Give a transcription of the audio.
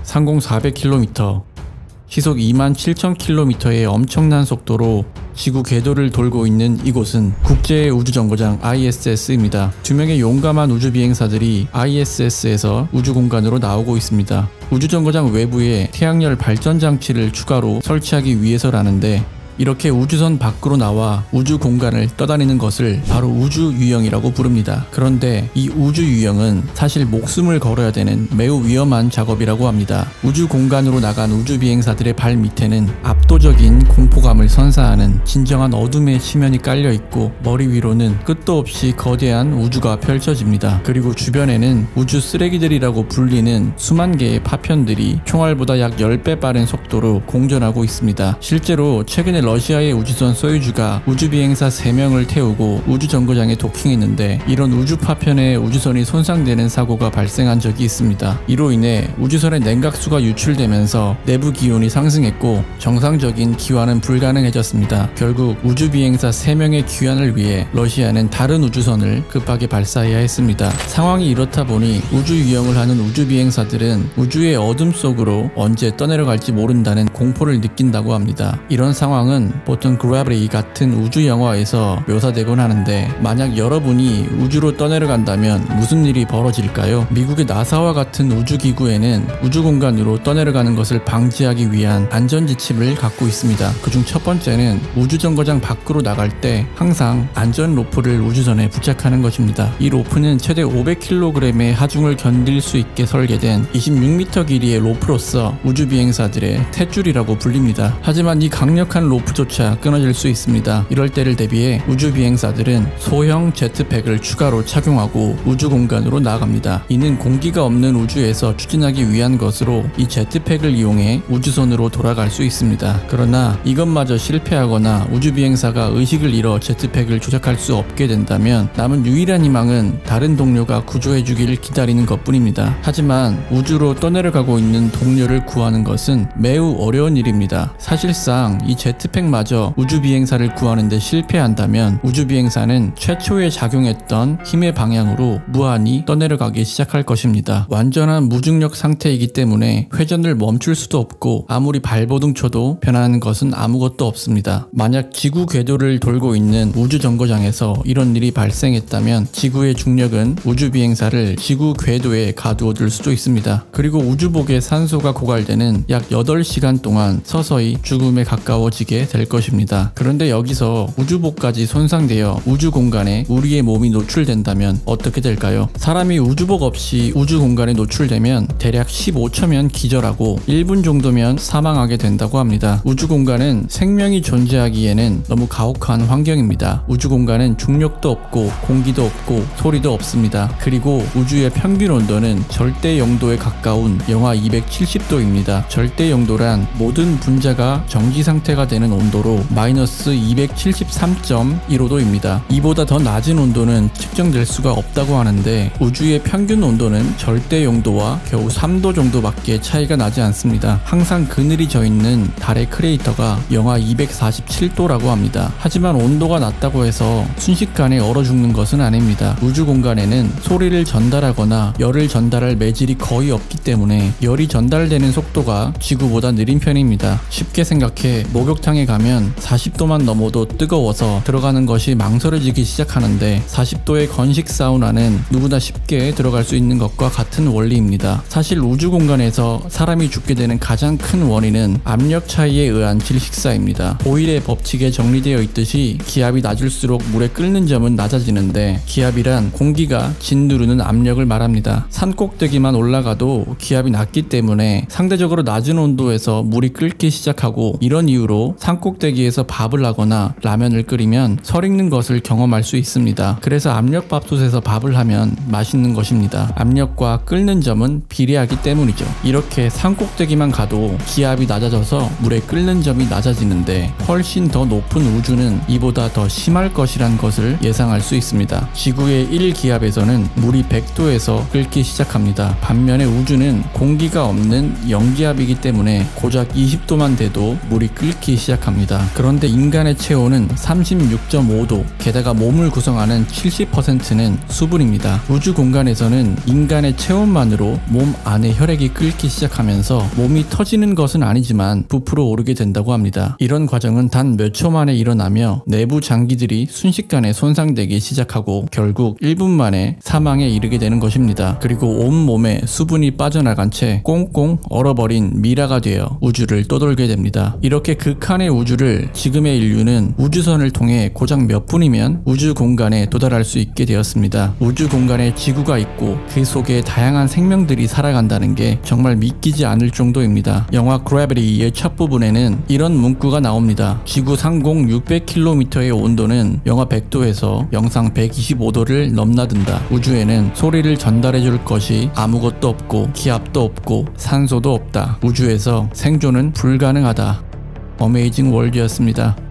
상공 400km, 시속 27,000km의 엄청난 속도로 지구 궤도를 돌고 있는 이곳은 국제 우주정거장 ISS입니다. 2명의 용감한 우주비행사들이 ISS에서 우주공간으로 나오고 있습니다. 우주정거장 외부에 태양열 발전장치를 추가로 설치하기 위해서라는데, 이렇게 우주선 밖으로 나와 우주 공간을 떠다니는 것을 바로 우주유영이라고 부릅니다. 그런데 이 우주유영은 사실 목숨을 걸어야 되는 매우 위험한 작업이라고 합니다. 우주 공간으로 나간 우주비행사들의 발 밑에는 압도적인 공포감을 선사하는 진정한 어둠의 심연이 깔려 있고, 머리 위로는 끝도 없이 거대한 우주가 펼쳐집니다. 그리고 주변에는 우주 쓰레기들이라고 불리는 수만 개의 파편들이 총알보다 약 10배 빠른 속도로 공전하고 있습니다. 실제로 최근에 러시아의 우주선 소유주가 우주비행사 3명을 태우고 우주정거장에 도킹했는데, 이런 우주 파편에 우주선이 손상되는 사고가 발생한 적이 있습니다. 이로 인해 우주선의 냉각수가 유출되면서 내부 기온이 상승했고 정상적인 기환은 불가능해졌습니다. 결국 우주비행사 3명의 귀환을 위해 러시아는 다른 우주선을 급하게 발사해야 했습니다. 상황이 이렇다 보니 우주유영을 하는 우주비행사들은 우주의 어둠 속으로 언제 떠내려갈지 모른다는 공포를 느낀다고 합니다. 이런 상황은 보통 그래비티 같은 우주 영화에서 묘사되곤 하는데, 만약 여러분이 우주로 떠내려간다면 무슨 일이 벌어질까요? 미국의 나사와 같은 우주기구에는 우주공간으로 떠내려가는 것을 방지하기 위한 안전지침을 갖고 있습니다. 그중 첫 번째는 우주정거장 밖으로 나갈 때 항상 안전 로프를 우주선에 부착하는 것입니다. 이 로프는 최대 500kg의 하중을 견딜 수 있게 설계된 26m 길이의 로프로서 우주비행사들의 탯줄이라고 불립니다. 하지만 이 강력한 로프조차 끊어질 수 있습니다. 이럴 때를 대비해 우주비행사들은 소형 제트팩을 추가로 착용하고 우주공간으로 나아갑니다. 이는 공기가 없는 우주에서 추진하기 위한 것으로 이 제트팩을 이용해 우주선으로 돌아갈 수 있습니다. 그러나 이것마저 실패하거나 우주비행사가 의식을 잃어 제트팩을 조작할 수 없게 된다면 남은 유일한 희망은 다른 동료가 구조해주기를 기다리는 것뿐입니다. 하지만 우주로 떠내려가고 있는 동료를 구하는 것은 매우 어려운 일입니다. 사실상 이 제트팩마저 우주비행사를 구하는데 실패한다면 우주비행사는 최초에 작용했던 힘의 방향으로 무한히 떠내려가기 시작할 것입니다. 완전한 무중력 상태이기 때문에 회전을 멈출 수도 없고 아무리 발버둥 쳐도 변하는 것은 아무것도 없습니다. 만약 지구 궤도를 돌고 있는 우주정거장에서 이런 일이 발생했다면 지구의 중력은 우주비행사를 지구 궤도에 가두어둘 수도 있습니다. 그리고 우주복의 산소가 고갈되는 약 8시간 동안 서서히 죽음에 가까워지게 될 것입니다. 그런데 여기서 우주복까지 손상되어 우주공간에 우리의 몸이 노출된다면 어떻게 될까요? 사람이 우주복 없이 우주공간에 노출되면 대략 15초면 기절하고 1분 정도면 사망하게 된다고 합니다. 우주공간은 생명이 존재하기에는 너무 가혹한 환경입니다. 우주공간은 중력도 없고 공기도 없고 소리도 없습니다. 그리고 우주의 평균 온도는 절대 영도에 가까운 영하 270도입니다. 절대 영도란 모든 분자가 정지 상태가 되는 온도로 마이너스 273.15도입니다. 이보다 더 낮은 온도는 측정될 수가 없다고 하는데, 우주의 평균 온도는 절대 영도와 겨우 3도 정도밖에 차이가 나지 않습니다. 항상 그늘이 져있는 달의 크레이터가 영하 247도라고 합니다. 하지만 온도가 낮다고 해서 순식간에 얼어 죽는 것은 아닙니다. 우주 공간에는 소리를 전달하거나 열을 전달할 매질이 거의 없기 때문에 열이 전달되는 속도가 지구보다 느린 편입니다. 쉽게 생각해 목욕탕에 가면 40도만 넘어도 뜨거워서 들어가는 것이 망설여지기 시작하는데, 40도의 건식 사우나는 누구나 쉽게 들어갈 수 있는 것과 같은 원리입니다. 사실 우주 공간에서 사람이 죽게 되는 가장 큰 원인은 압력 차이에 의한 질식사입니다. 보일의 법칙에 정리되어 있듯이 기압이 낮을수록 물에 끓는 점은 낮아지는데, 기압이란 공기가 짓누르는 압력을 말합니다. 산 꼭대기만 올라가도 기압이 낮기 때문에 상대적으로 낮은 온도에서 물이 끓기 시작하고, 이런 이유로 산 꼭대기에서 밥을 하거나 라면을 끓이면 설익는 것을 경험할 수 있습니다. 그래서 압력밥솥에서 밥을 하면 맛있는 것입니다. 압력과 끓는 점은 비례하기 때문이죠. 이렇게 산 꼭대기만 가도 기압이 낮아져서 물에 끓는 점이 낮아지는데, 훨씬 더 높은 우주는 이보다 더 심할 것이란 것을 예상할 수 있습니다. 지구의 1기압에서는 물이 100도에서 끓기 시작합니다. 반면에 우주는 공기가 없는 0기압이기 때문에 고작 20도만 돼도 물이 끓기 시작합니다. 시작합니다. 그런데 인간의 체온은 36.5도, 게다가 몸을 구성하는 70%는 수분입니다. 우주 공간에서는 인간의 체온만으로 몸 안의 혈액이 끓기 시작하면서 몸이 터지는 것은 아니지만 부풀어 오르게 된다고 합니다. 이런 과정은 단 몇 초 만에 일어나며 내부 장기들이 순식간에 손상되기 시작하고 결국 1분 만에 사망에 이르게 되는 것입니다. 그리고 온몸에 수분이 빠져나간 채 꽁꽁 얼어버린 미라가 되어 우주를 떠돌게 됩니다. 이렇게 극한의 우주를 지금의 인류는 우주선을 통해 고작 몇 분이면 우주 공간에 도달할 수 있게 되었습니다. 우주 공간에 지구가 있고 그 속에 다양한 생명들이 살아간다는 게 정말 믿기지 않을 정도입니다. 영화 그래비티의 첫 부분에는 이런 문구가 나옵니다. 지구 상공 600km의 온도는 영하 100도에서 영상 125도를 넘나든다. 우주에는 소리를 전달해줄 것이 아무것도 없고 기압도 없고 산소도 없다. 우주에서 생존은 불가능하다. 어메이징 월드였습니다.